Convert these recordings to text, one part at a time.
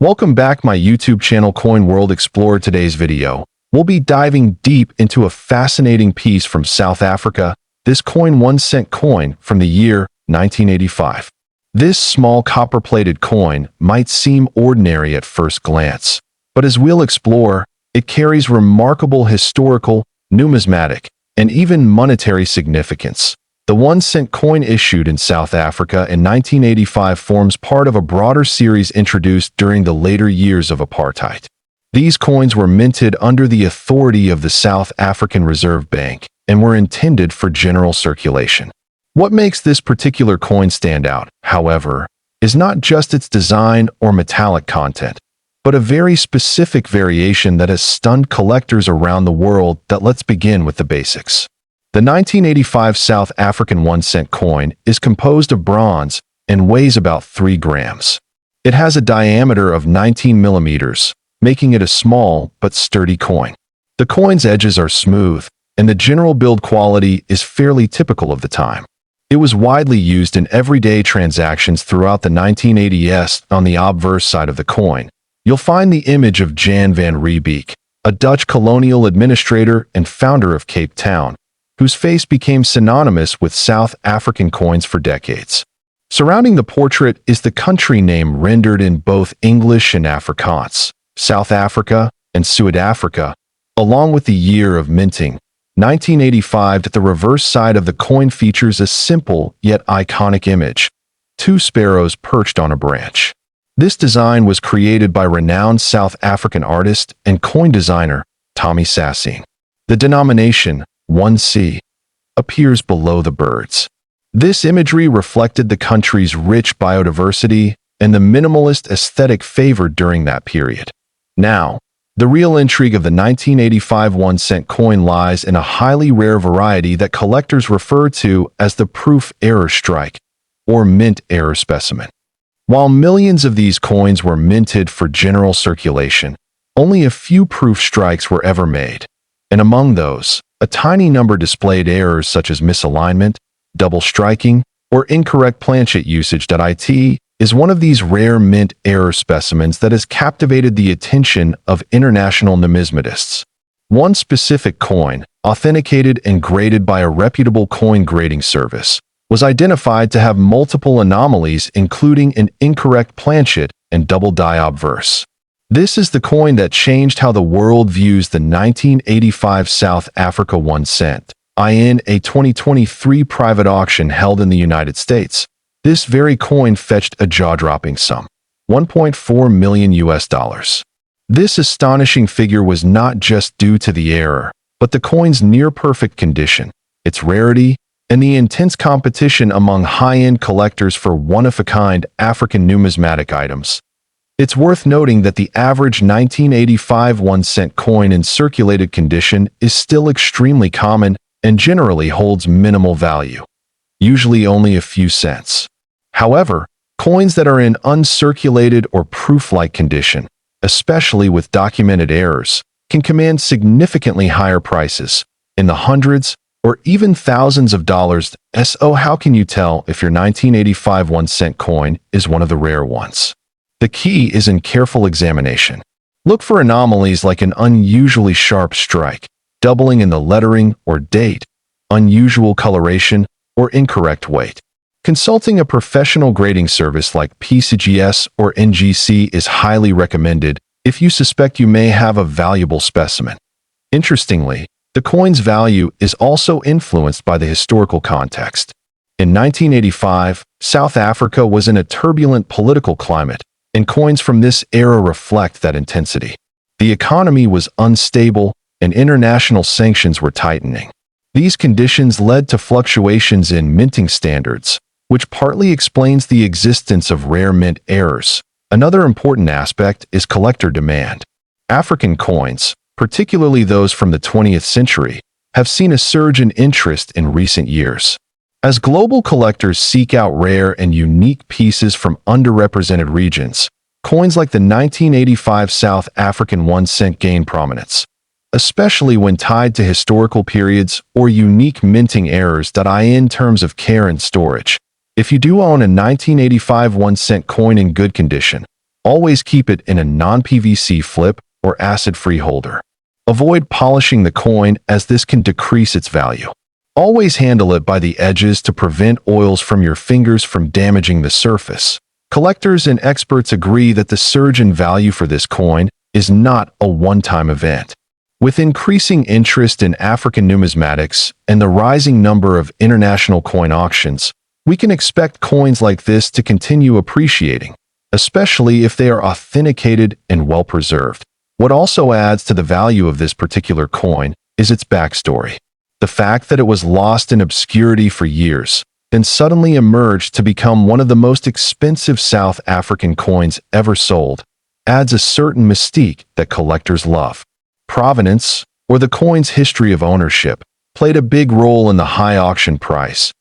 Welcome back my YouTube channel Coin World Explorer. Today's video, we'll be diving deep into a fascinating piece from South Africa, this coin 1-cent coin from the year 1985. This small copper-plated coin might seem ordinary at first glance, but as we'll explore, it carries remarkable historical, numismatic, and even monetary significance. The 1-cent coin issued in South Africa in 1985 forms part of a broader series introduced during the later years of apartheid. These coins were minted under the authority of the South African Reserve Bank and were intended for general circulation. What makes this particular coin stand out, however, is not just its design or metallic content, but a very specific variation that has stunned collectors around the world. Let's begin with the basics. The 1985 South African 1-cent coin is composed of bronze and weighs about 3 grams. It has a diameter of 19 millimeters, making it a small but sturdy coin. The coin's edges are smooth, and the general build quality is fairly typical of the time. It was widely used in everyday transactions throughout the 1980s. On the obverse side of the coin, you'll find the image of Jan van Riebeeck, a Dutch colonial administrator and founder of Cape Town, whose face became synonymous with South African coins for decades. Surrounding the portrait is the country name rendered in both English and Afrikaans, South Africa and Suid-Afrika, along with the year of minting, 1985. The reverse side of the coin features a simple yet iconic image, 2 sparrows perched on a branch. This design was created by renowned South African artist and coin designer Tommy Sassine. The denomination 1C appears below the birds. This imagery reflected the country's rich biodiversity and the minimalist aesthetic favored during that period. Now, the real intrigue of the 1985 1-cent coin lies in a highly rare variety that collectors refer to as the proof error strike, or mint error specimen. While millions of these coins were minted for general circulation, only a few proof strikes were ever made, and among those, a tiny number displayed errors such as misalignment, double striking, or incorrect planchet usage. It is one of these rare mint error specimens that has captivated the attention of international numismatists. One specific coin, authenticated and graded by a reputable coin grading service, was identified to have multiple anomalies, including an incorrect planchet and double die obverse. This is the coin that changed how the world views the 1985 South Africa 1-cent. In a 2023 private auction held in the United States, this very coin fetched a jaw-dropping sum, $1.4 million. This astonishing figure was not just due to the error, but the coin's near-perfect condition, its rarity, and the intense competition among high-end collectors for one-of-a-kind African numismatic items. It's worth noting that the average 1985 1-cent coin in circulated condition is still extremely common and generally holds minimal value, usually only a few cents. However, coins that are in uncirculated or proof-like condition, especially with documented errors, can command significantly higher prices, in the hundreds or even thousands of dollars. So how can you tell if your 1985 1-cent coin is one of the rare ones? The key is in careful examination. Look for anomalies like an unusually sharp strike, doubling in the lettering or date, unusual coloration, or incorrect weight. Consulting a professional grading service like PCGS or NGC is highly recommended if you suspect you may have a valuable specimen. Interestingly, the coin's value is also influenced by the historical context. In 1985, South Africa was in a turbulent political climate, and coins from this era reflect that intensity. The economy was unstable, and international sanctions were tightening. These conditions led to fluctuations in minting standards, which partly explains the existence of rare mint errors. Another important aspect is collector demand. African coins, particularly those from the 20th century, have seen a surge in interest in recent years. As global collectors seek out rare and unique pieces from underrepresented regions, coins like the 1985 South African 1-cent gain prominence, especially when tied to historical periods or unique minting errors. In terms of care and storage, if you do own a 1985 1-cent coin in good condition, Always keep it in a non-PVC flip or acid-free holder. Avoid polishing the coin as this can decrease its value. Always handle it by the edges to prevent oils from your fingers from damaging the surface. Collectors and experts agree that the surge in value for this coin is not a one-time event. With increasing interest in African numismatics and the rising number of international coin auctions, we can expect coins like this to continue appreciating, especially if they are authenticated and well-preserved. What also adds to the value of this particular coin is its backstory. The fact that it was lost in obscurity for years, then suddenly emerged to become one of the most expensive South African coins ever sold, adds a certain mystique that collectors love. Provenance, or the coin's history of ownership, played a big role in the high auction price.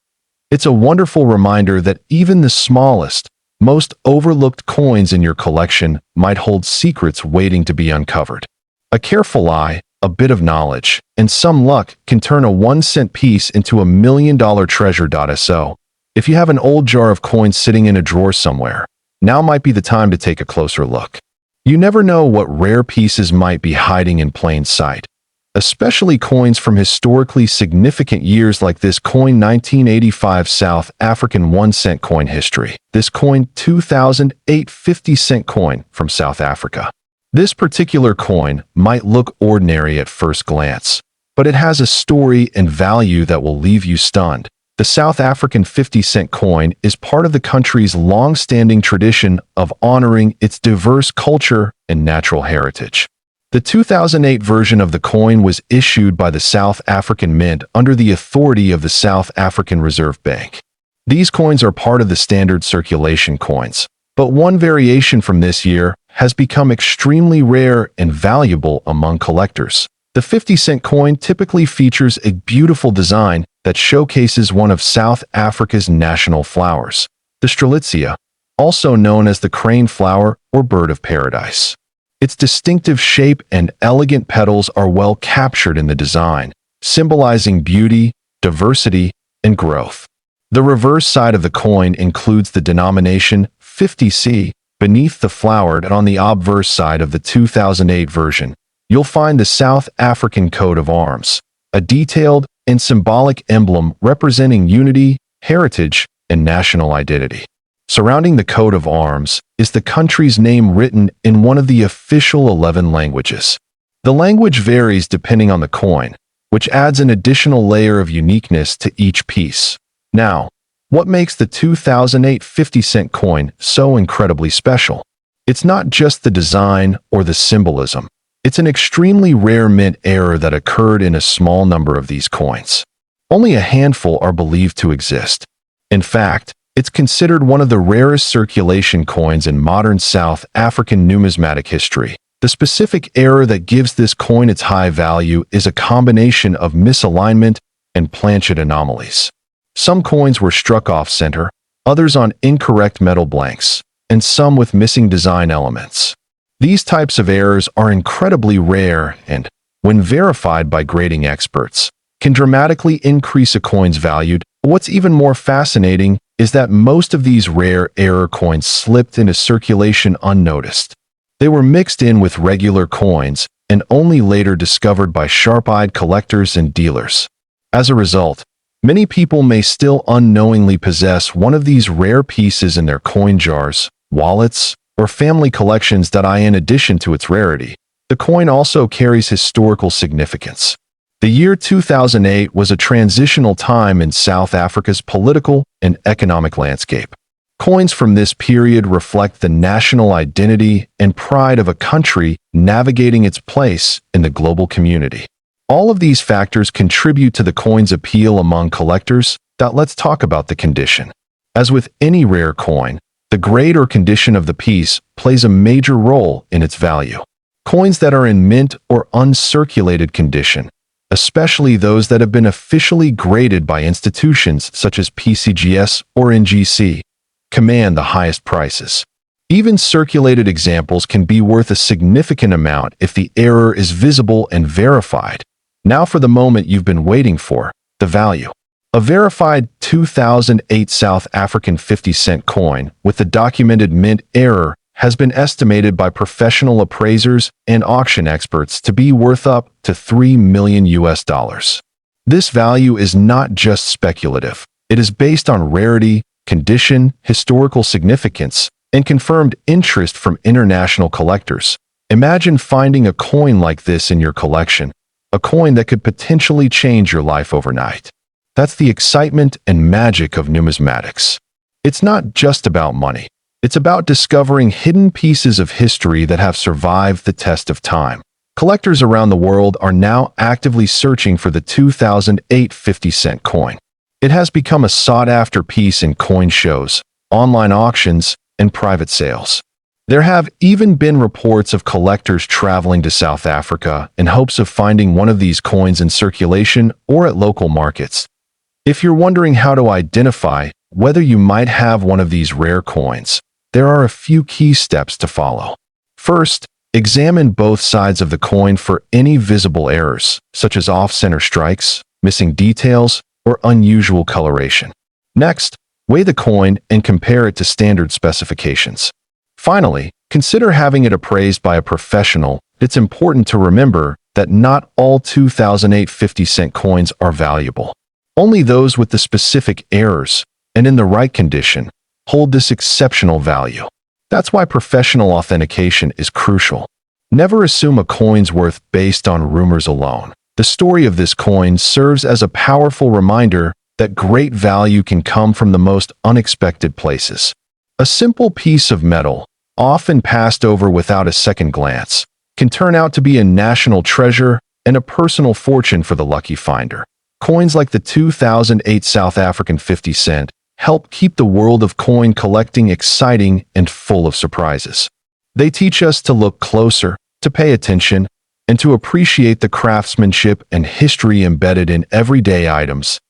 It's a wonderful reminder that even the smallest, most overlooked coins in your collection might hold secrets waiting to be uncovered. A careful eye, a bit of knowledge, and some luck can turn a 1-cent piece into a $1 million treasure. So, if you have an old jar of coins sitting in a drawer somewhere, now might be the time to take a closer look. You never know what rare pieces might be hiding in plain sight, especially coins from historically significant years like this coin 1985 South African 1-cent coin history. This coin 2008 50-cent coin from South Africa. This particular coin might look ordinary at first glance, but it has a story and value that will leave you stunned. The South African 50-cent coin is part of the country's long-standing tradition of honoring its diverse culture and natural heritage. The 2008 version of the coin was issued by the South African Mint under the authority of the South African Reserve Bank. These coins are part of the standard circulation coins, but one variation from this year has become extremely rare and valuable among collectors. The 50-cent coin typically features a beautiful design that showcases one of South Africa's national flowers, the strelitzia, also known as the crane flower or bird of paradise. Its distinctive shape and elegant petals are well captured in the design, symbolizing beauty, diversity, and growth. The reverse side of the coin includes the denomination 50C beneath the flower, and on the obverse side of the 2008 version, you'll find the South African coat of arms, a detailed and symbolic emblem representing unity, heritage, and national identity. Surrounding the coat of arms is the country's name written in one of the official 11 languages. The language varies depending on the coin, which adds an additional layer of uniqueness to each piece. Now, what makes the 2008 50-cent coin so incredibly special? It's not just the design or the symbolism. It's an extremely rare mint error that occurred in a small number of these coins. Only a handful are believed to exist. In fact, it's considered one of the rarest circulation coins in modern South African numismatic history. The specific error that gives this coin its high value is a combination of misalignment and planchet anomalies. Some coins were struck off-center, others on incorrect metal blanks, and some with missing design elements. These types of errors are incredibly rare and, when verified by grading experts, can dramatically increase a coin's value. What's even more fascinating is that most of these rare error coins slipped into circulation unnoticed. They were mixed in with regular coins and only later discovered by sharp-eyed collectors and dealers. As a result, many people may still unknowingly possess one of these rare pieces in their coin jars, wallets, or family collections. In addition to its rarity, the coin also carries historical significance. The year 2008 was a transitional time in South Africa's political and economic landscape. Coins from this period reflect the national identity and pride of a country navigating its place in the global community. All of these factors contribute to the coin's appeal among collectors. Let's talk about the condition. As with any rare coin, the grade or condition of the piece plays a major role in its value. Coins that are in mint or uncirculated condition, especially those that have been officially graded by institutions such as PCGS or NGC, command the highest prices. Even circulated examples can be worth a significant amount if the error is visible and verified. Now for the moment you've been waiting for, the value. A verified 2008 South African 50-cent coin with the documented mint error has been estimated by professional appraisers and auction experts to be worth up to $3 million US. This value is not just speculative. It is based on rarity, condition, historical significance, and confirmed interest from international collectors. Imagine finding a coin like this in your collection, a coin that could potentially change your life overnight. That's the excitement and magic of numismatics. It's not just about money. It's about discovering hidden pieces of history that have survived the test of time. Collectors around the world are now actively searching for the 2008 50-cent coin. It has become a sought-after piece in coin shows, online auctions, and private sales. There have even been reports of collectors traveling to South Africa in hopes of finding one of these coins in circulation or at local markets. If you're wondering how to identify whether you might have one of these rare coins, there are a few key steps to follow. First, examine both sides of the coin for any visible errors, such as off-center strikes, missing details, or unusual coloration. Next, weigh the coin and compare it to standard specifications. Finally, consider having it appraised by a professional. It's important to remember that not all 2008 50-cent coins are valuable. Only those with the specific errors and in the right condition hold this exceptional value. That's why professional authentication is crucial. Never assume a coin's worth based on rumors alone. The story of this coin serves as a powerful reminder that great value can come from the most unexpected places. A simple piece of metal, often passed over without a second glance, can turn out to be a national treasure and a personal fortune for the lucky finder. Coins like the 2008 South African 50 cent help keep the world of coin collecting exciting and full of surprises. They teach us to look closer, to pay attention, and to appreciate the craftsmanship and history embedded in everyday items.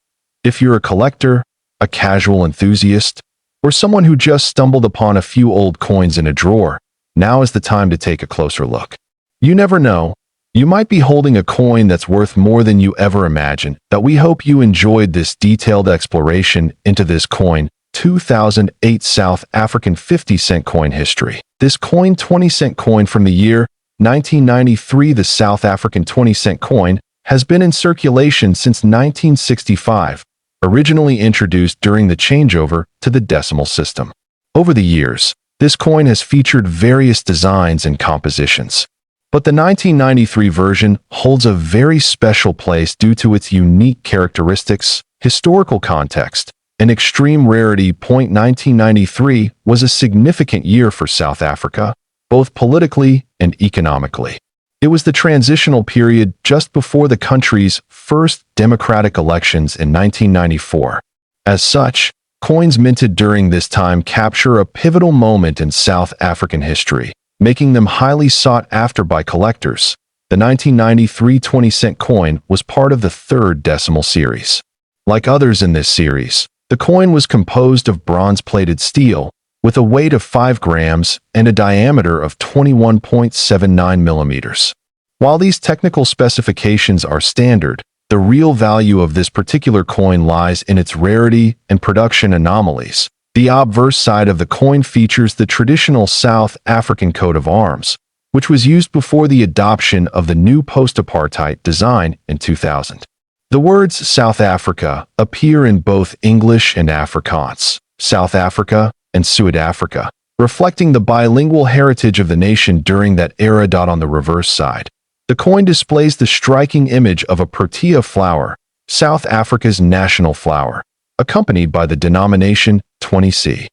If you're a collector, a casual enthusiast, or someone who just stumbled upon a few old coins in a drawer, now is the time to take a closer look. You never know, you might be holding a coin that's worth more than you ever imagined. We hope you enjoyed this detailed exploration into this coin, 2008 South African 50-cent coin history. This coin, 20-cent coin from the year 1993, the South African 20-cent coin, has been in circulation since 1965, originally introduced during the changeover to the decimal system. Over the years, this coin has featured various designs and compositions. But the 1993 version holds a very special place due to its unique characteristics, historical context, and extreme rarity. 1993 was a significant year for South Africa, both politically and economically. It was the transitional period just before the country's first democratic elections in 1994. As such, coins minted during this time capture a pivotal moment in South African history, making them highly sought after by collectors. The 1993 20-cent coin was part of the third decimal series. Like others in this series, the coin was composed of bronze-plated steel, with a weight of 5 grams and a diameter of 21.79 millimeters. While these technical specifications are standard, the real value of this particular coin lies in its rarity and production anomalies. The obverse side of the coin features the traditional South African coat of arms, which was used before the adoption of the new post-apartheid design in 2000. The words South Africa appear in both English and Afrikaans, South Africa and Suid-Afrika, reflecting the bilingual heritage of the nation during that era. On the reverse side, the coin displays the striking image of a protea flower, South Africa's national flower, accompanied by the denomination 20C.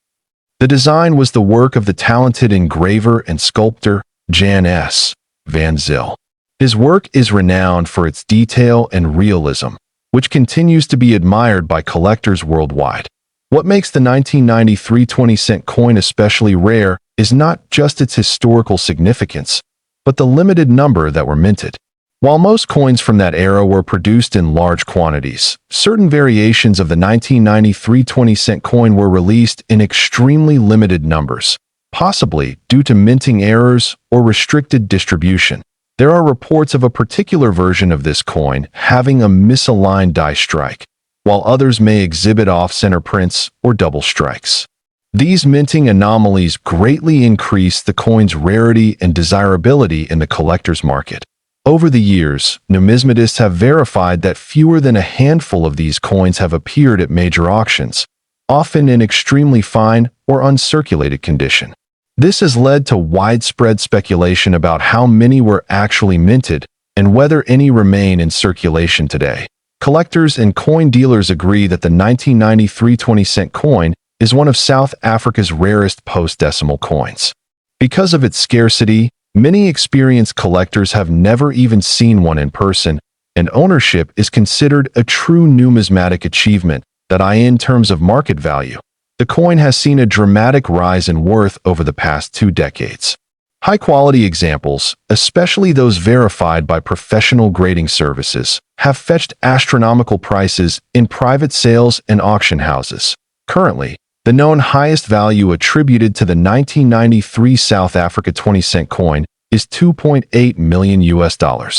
The design was the work of the talented engraver and sculptor Jan S. van Zyl. His work is renowned for its detail and realism, which continues to be admired by collectors worldwide. What makes the 1993 20-cent coin especially rare is not just its historical significance, but the limited number that were minted. While most coins from that era were produced in large quantities, certain variations of the 1993 20-cent coin were released in extremely limited numbers, possibly due to minting errors or restricted distribution. There are reports of a particular version of this coin having a misaligned die strike, while others may exhibit off-center prints or double strikes. These minting anomalies greatly increase the coin's rarity and desirability in the collector's market. Over the years, numismatists have verified that fewer than a handful of these coins have appeared at major auctions, often in extremely fine or uncirculated condition. This has led to widespread speculation about how many were actually minted and whether any remain in circulation today. Collectors and coin dealers agree that the 1993 20-cent coin is one of South Africa's rarest post-decimal coins. Because of its scarcity, many experienced collectors have never even seen one in person, and ownership is considered a true numismatic achievement that in terms of market value. The coin has seen a dramatic rise in worth over the past 2 decades. High-quality examples, especially those verified by professional grading services, have fetched astronomical prices in private sales and auction houses. Currently, the known highest value attributed to the 1993 South Africa 20-cent coin is $2.8 million.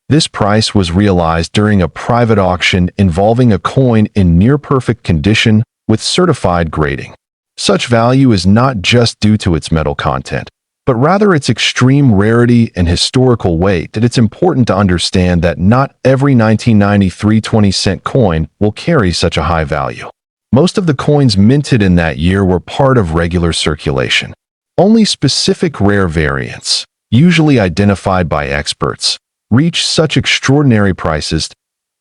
This price was realized during a private auction involving a coin in near-perfect condition with certified grading. Such value is not just due to its metal content, but rather its extreme rarity and historical weight. That it's important to understand that not every 1993 20-cent coin will carry such a high value. Most of the coins minted in that year were part of regular circulation. Only specific rare variants, usually identified by experts, reach such extraordinary prices.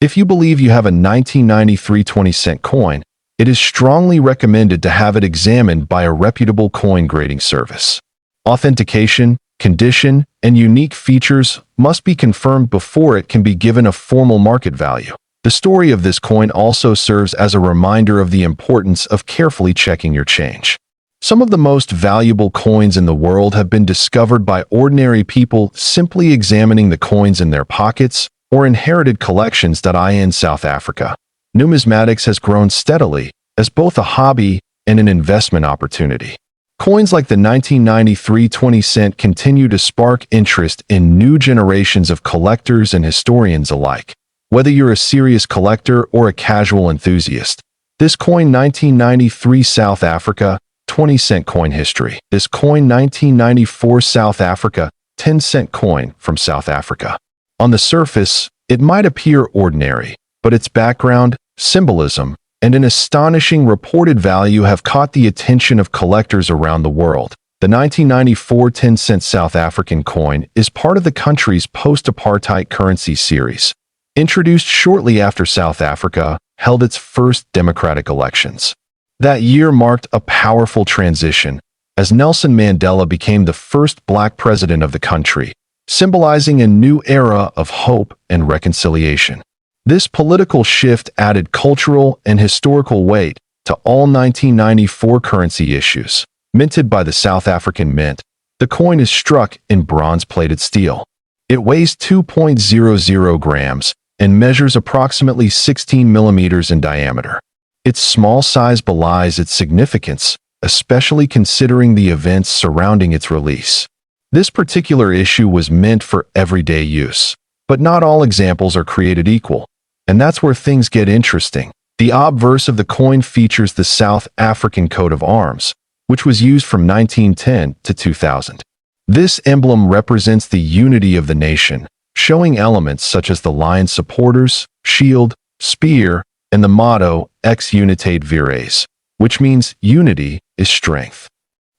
If you believe you have a 1993 20-cent coin, it is strongly recommended to have it examined by a reputable coin grading service. Authentication, condition, and unique features must be confirmed before it can be given a formal market value. The story of this coin also serves as a reminder of the importance of carefully checking your change. Some of the most valuable coins in the world have been discovered by ordinary people simply examining the coins in their pockets or inherited collections. In South Africa, numismatics has grown steadily as both a hobby and an investment opportunity. Coins like the 1993 20-cent continue to spark interest in new generations of collectors and historians alike. Whether you're a serious collector or a casual enthusiast, this coin 1993 South Africa 20-cent coin history. This coin 1994 South Africa 10-cent coin from South Africa. On the surface, it might appear ordinary, but its background, symbolism, and an astonishing reported value have caught the attention of collectors around the world. The 1994 10-cent South African coin is part of the country's post-apartheid currency series, introduced shortly after South Africa held its first democratic elections. That year marked a powerful transition, as Nelson Mandela became the first black president of the country, symbolizing a new era of hope and reconciliation. This political shift added cultural and historical weight to all 1994 currency issues. Minted by the South African Mint, the coin is struck in bronze-plated steel. It weighs 2.00 grams and measures approximately 16 millimeters in diameter. Its small size belies its significance, especially considering the events surrounding its release. This particular issue was meant for everyday use, but not all examples are created equal, and that's where things get interesting. The obverse of the coin features the South African coat of arms, which was used from 1910 to 2000. This emblem represents the unity of the nation, showing elements such as the lion's supporters, shield, spear, and the motto Ex Unitate Vires, which means unity is strength.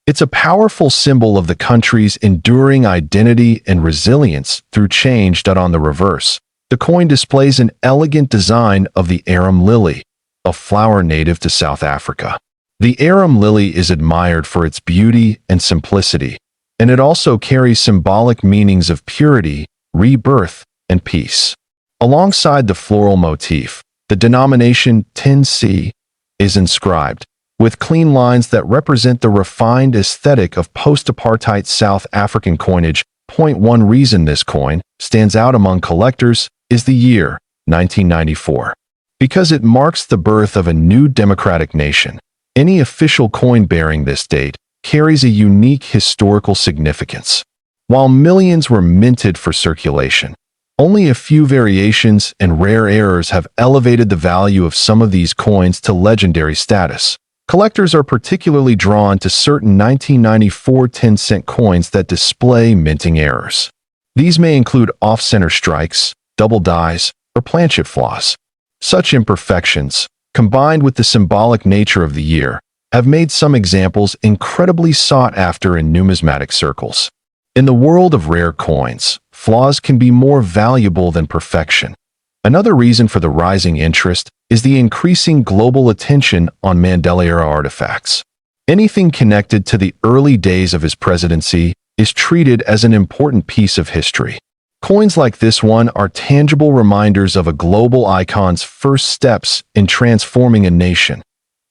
It's a powerful symbol of the country's enduring identity and resilience through change. On the reverse, the coin displays an elegant design of the arum lily, a flower native to South Africa. The arum lily is admired for its beauty and simplicity, and it also carries symbolic meanings of purity, rebirth, and peace. Alongside the floral motif, the denomination 10C is inscribed, with clean lines that represent the refined aesthetic of post-apartheid South African coinage. One reason this coin stands out among collectors is the year 1994. Because it marks the birth of a new democratic nation, any official coin bearing this date carries a unique historical significance. While millions were minted for circulation, only a few variations and rare errors have elevated the value of some of these coins to legendary status. Collectors are particularly drawn to certain 1994 10-cent coins that display minting errors. These may include off-center strikes, double dies, or planchet flaws. Such imperfections, combined with the symbolic nature of the year, have made some examples incredibly sought after in numismatic circles. In the world of rare coins, flaws can be more valuable than perfection. Another reason for the rising interest is the increasing global attention on Mandela-era artifacts. Anything connected to the early days of his presidency is treated as an important piece of history. Coins like this one are tangible reminders of a global icon's first steps in transforming a nation.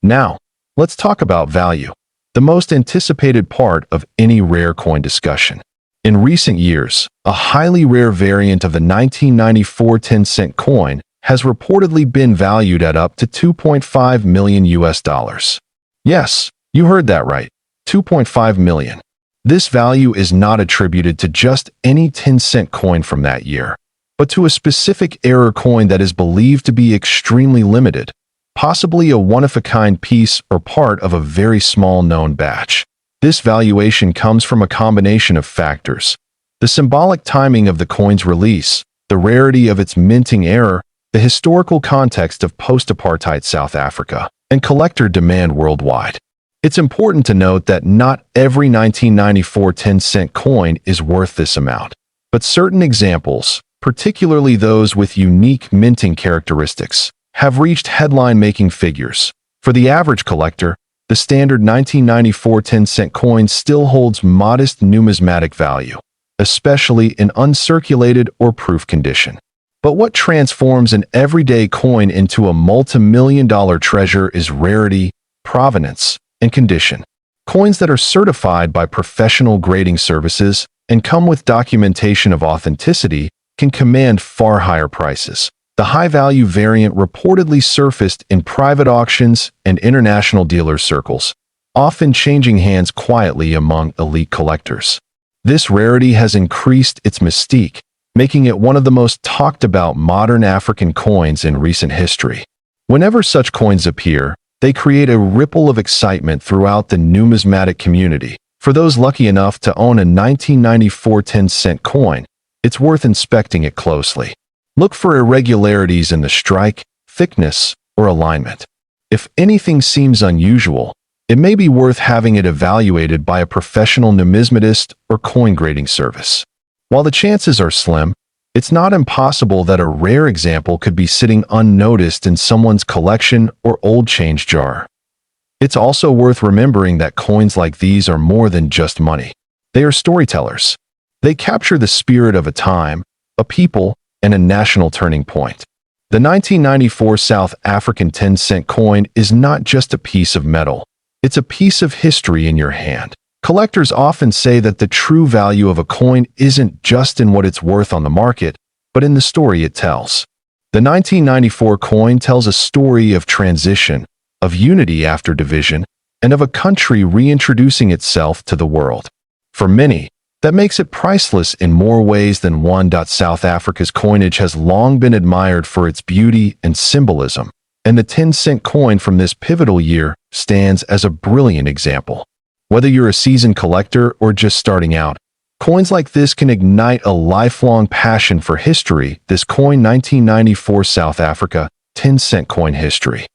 Now, let's talk about value, the most anticipated part of any rare coin discussion. In recent years, a highly rare variant of the 1994 10-cent coin has reportedly been valued at up to $2.5 million US. Yes, you heard that right, $2.5 million. This value is not attributed to just any 10-cent coin from that year, but to a specific era coin that is believed to be extremely limited, possibly a one-of-a-kind piece or part of a very small known batch. This valuation comes from a combination of factors: the symbolic timing of the coin's release, the rarity of its minting error, the historical context of post-apartheid South Africa, and collector demand worldwide. It's important to note that not every 1994 10-cent coin is worth this amount, but certain examples, particularly those with unique minting characteristics, have reached headline-making figures. For the average collector, the standard 1994 10-cent coin still holds modest numismatic value, especially in uncirculated or proof condition. But what transforms an everyday coin into a multi-million-dollar treasure is rarity, provenance, and condition. Coins that are certified by professional grading services and come with documentation of authenticity can command far higher prices. The high-value variant reportedly surfaced in private auctions and international dealer circles, often changing hands quietly among elite collectors. This rarity has increased its mystique, making it one of the most talked-about modern African coins in recent history. Whenever such coins appear, they create a ripple of excitement throughout the numismatic community. For those lucky enough to own a 1994 10-cent coin, it's worth inspecting it closely. Look for irregularities in the strike, thickness, or alignment. If anything seems unusual, it may be worth having it evaluated by a professional numismatist or coin grading service. While the chances are slim, it's not impossible that a rare example could be sitting unnoticed in someone's collection or old change jar. It's also worth remembering that coins like these are more than just money. They are storytellers. They capture the spirit of a time, a people, and a national turning point. The 1994 South African 10-cent coin is not just a piece of metal. It's a piece of history in your hand. Collectors often say that the true value of a coin isn't just in what it's worth on the market, but in the story it tells. The 1994 coin tells a story of transition, of unity after division, and of a country reintroducing itself to the world. For many, that makes it priceless in more ways than one. South Africa's coinage has long been admired for its beauty and symbolism, and the 10-cent coin from this pivotal year stands as a brilliant example. Whether you're a seasoned collector or just starting out, coins like this can ignite a lifelong passion for history. This coin, 1994 South Africa 10-cent coin history.